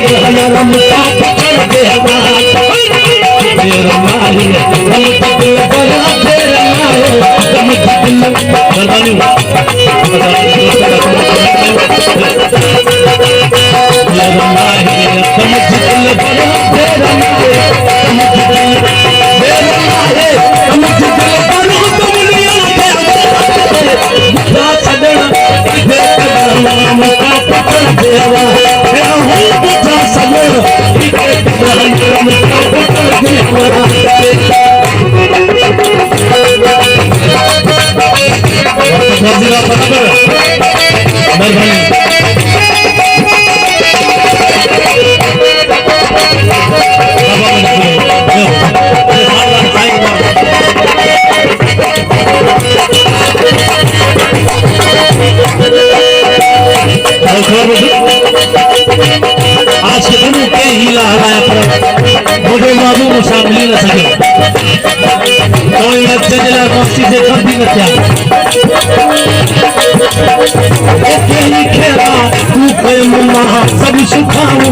रम का पकड़ देवा तेरा माही रम तक बड़ा तेरा माही रम तक मेहरबानी तेरा माही रम तक बड़ा तेरा माही रम तक तेरा माही रम तक बड़ा दुनिया का सदन रम का पकड़ देवा तेरा सदन रम का पकड़ देवा आज के दिन के हीला हराया पर मुझे मालूम शामिल न सके कोई लक्ष्य जिला मस्ती से कभी न क्या खेला तू प्रेम महा सब सुखाओ